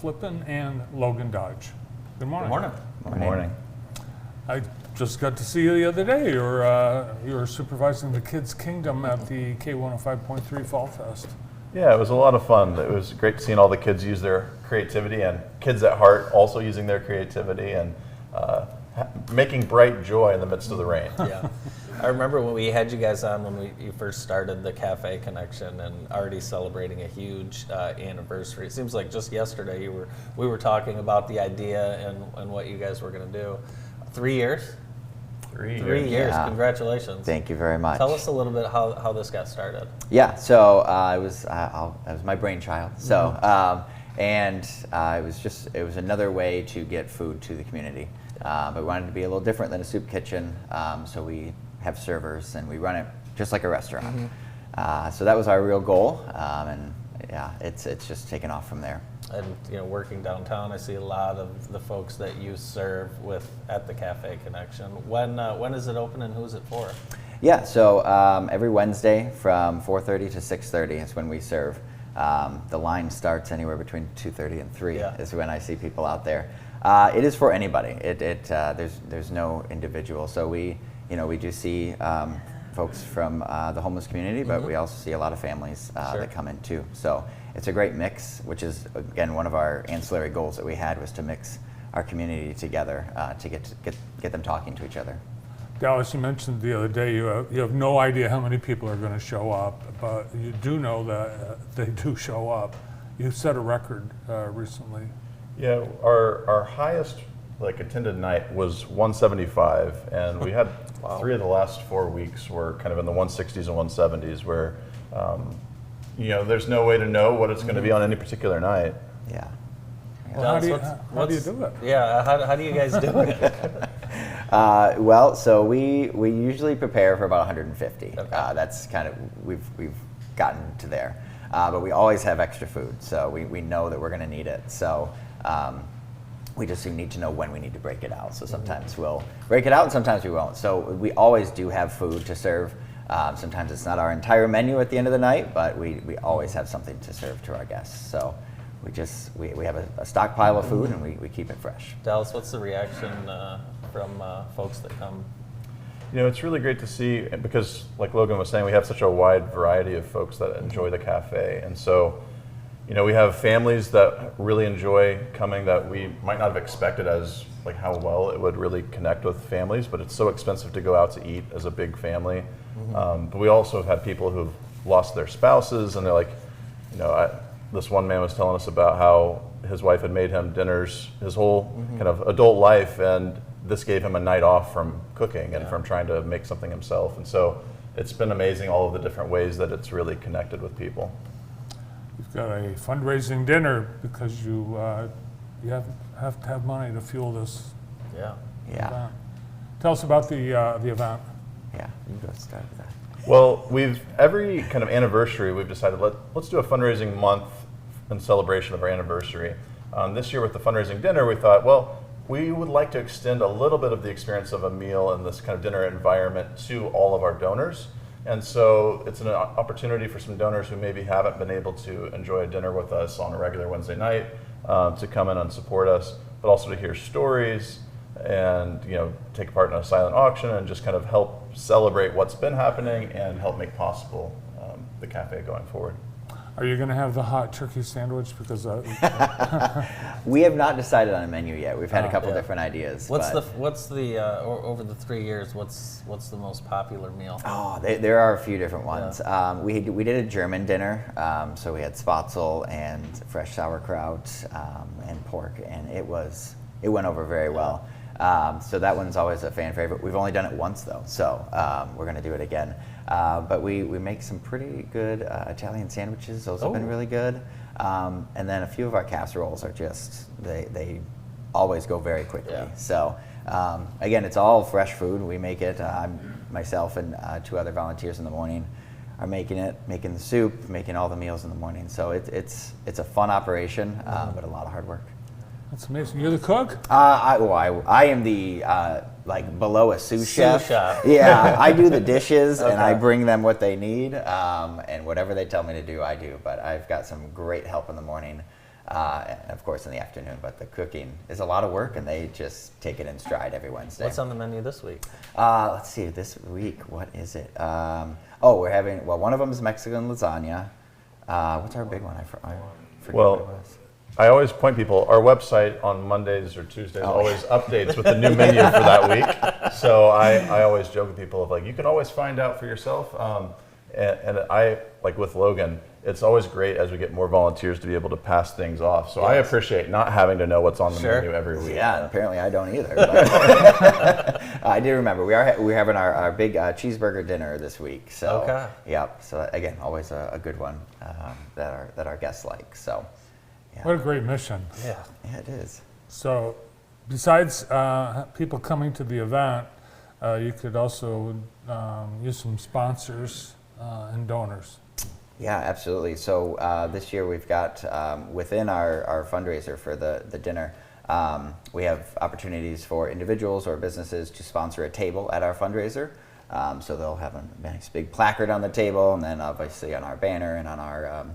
Flippin and Logan Dodge. Good morning. Good morning. Good morning. I just got to see you the other day. You were supervising the Kids Kingdom at the K105.3 Fall Fest. Yeah, it was a lot of fun. It was great seeing all the kids use their creativity, and kids at heart also using their creativity and making bright joy in the midst of the rain. Yeah, I remember when we had you guys on when you first started the Cafe Connection and already celebrating a huge anniversary. It seems like just yesterday we were talking about the idea and what you guys were going to do. 3 years? 3 3 years. years. Yeah. Congratulations. Thank you very much. Tell us a little bit how this got started. Yeah, so it was my brainchild. So it was another way to get food to the community. But we wanted it to be a little different than a soup kitchen. So we have servers and we run it just like a restaurant. So that was our real goal, and yeah, it's just taken off from there. And working downtown, I see a lot of the folks that you serve with at the Cafe Connection. When is it open and who is it for? Yeah, so every Wednesday from 4:30 to 6:30 is when we serve. The line starts anywhere between 2:30 and 3 is when I see people out there. It is for anybody. There's no individual. So we do see folks from the homeless community, but we also see a lot of families that come in too. So it's a great mix, which is again one of our ancillary goals that we had, was to mix our community together to get them talking to each other. Dallas, you mentioned the other day you have no idea how many people are going to show up, but you do know that they do show up. You set a record recently. Yeah, our highest attended night was 175, and we had 3 of the last 4 weeks were kind of in the 160s and 170s, where there's no way to know what it's going to be on any particular night. Yeah. Well, how do you do it? Yeah, how do you guys do it? Well, so we usually prepare for about 150. Okay. That's kind of we've gotten to there, but we always have extra food, so we know that we're going to need it. So we just need to know when we need to break it out. So sometimes we'll break it out, and sometimes we won't. So we always do have food to serve. Sometimes it's not our entire menu at the end of the night, but we always have something to serve to our guests. So we have a stockpile of food, and we keep it fresh. Dallas, what's the reaction from folks that come? It's really great to see, because like Logan was saying, we have such a wide variety of folks that enjoy the cafe. And so, we have families that really enjoy coming that we might not have expected as how well it would really connect with families, but it's so expensive to go out to eat as a big family. But we also have had people who've lost their spouses, and they're like, this one man was telling us about how his wife had made him dinners his whole kind of adult life, and this gave him a night off from cooking and from trying to make something himself. And so it's been amazing, all of the different ways that it's really connected with people. You've got a fundraising dinner because you have to have money to fuel this Yeah. event. Tell us about the event. Yeah. You can go start with that. Well, every kind of anniversary, we've decided let's do a fundraising month in celebration of our anniversary. This year with the fundraising dinner, we thought, well, we would like to extend a little bit of the experience of a meal in this kind of dinner environment to all of our donors. And so it's an opportunity for some donors who maybe haven't been able to enjoy a dinner with us on a regular Wednesday night to come in and support us, but also to hear stories and take part in a silent auction and just kind of help celebrate what's been happening and help make possible the cafe going forward. Are you going to have the hot turkey sandwich? Because We have not decided on a menu yet. We've had a couple different ideas. What's the over the 3 years? What's the most popular meal? Oh, there are a few different ones. We did a German dinner, so we had Spatzel and fresh sauerkraut and pork, and it went over very well. So that one's always a fan favorite. We've only done it once though, so we're going to do it again. But we make some pretty good Italian sandwiches. Those have been really good. And then a few of our casseroles are just, they always go very quickly. Yeah. So again, it's all fresh food. We make it, myself and 2 other volunteers in the morning are making the soup, making all the meals in the morning. So it's a fun operation, but a lot of hard work. that's amazing. You're the cook? I am the below a sous chef. Yeah, I do the dishes and I bring them what they need, and whatever they tell me to do, I do. But I've got some great help in the morning. and of course in the afternoon. But the cooking is a lot of work, and they just take it in stride every Wednesday. What's on the menu this week? Let's see, this week, what is it? We're having, one of them is Mexican lasagna. What's our big one? I forget what it was. I always point people, our website on Mondays or Tuesdays always updates with the new menu for that week. So I always joke with people of like, you can always find out for yourself. And I, like with Logan, it's always great as we get more volunteers to be able to pass things off. So I appreciate not having to know what's on the menu every week. Yeah, apparently I don't either. But I do remember we're having our big cheeseburger dinner this week. So yep. So again, always a good one that our guests like. So yeah. What a great mission. Yeah. Yeah, it is. So besides people coming to the event, you could also use some sponsors and donors. Yeah, absolutely. So this year we've got within our fundraiser for the dinner, we have opportunities for individuals or businesses to sponsor a table at our fundraiser. So they'll have a nice big placard on the table, and then obviously on our banner and on our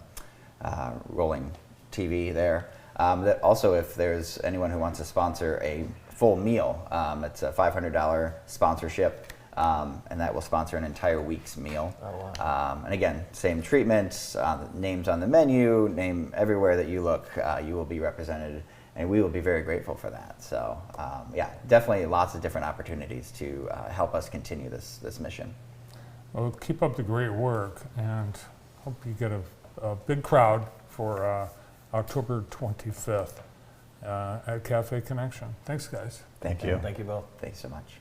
rolling TV there. Also, if there's anyone who wants to sponsor a full meal, it's a $500 sponsorship. And that will sponsor an entire week's meal. Oh, wow. And again, same treatments, names on the menu, name everywhere that you look, you will be represented, and we will be very grateful for that. So yeah, definitely lots of different opportunities to help us continue this mission. Well, keep up the great work, and hope you get a big crowd for October 25th at Cafe Connection. Thanks, guys. Thank you. Thank you both. Thanks so much.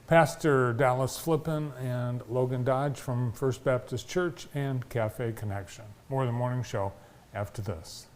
Pastor Dallas Flippin and Logan Dodge from First Baptist Church and Cafe Connection. More of the morning show after this.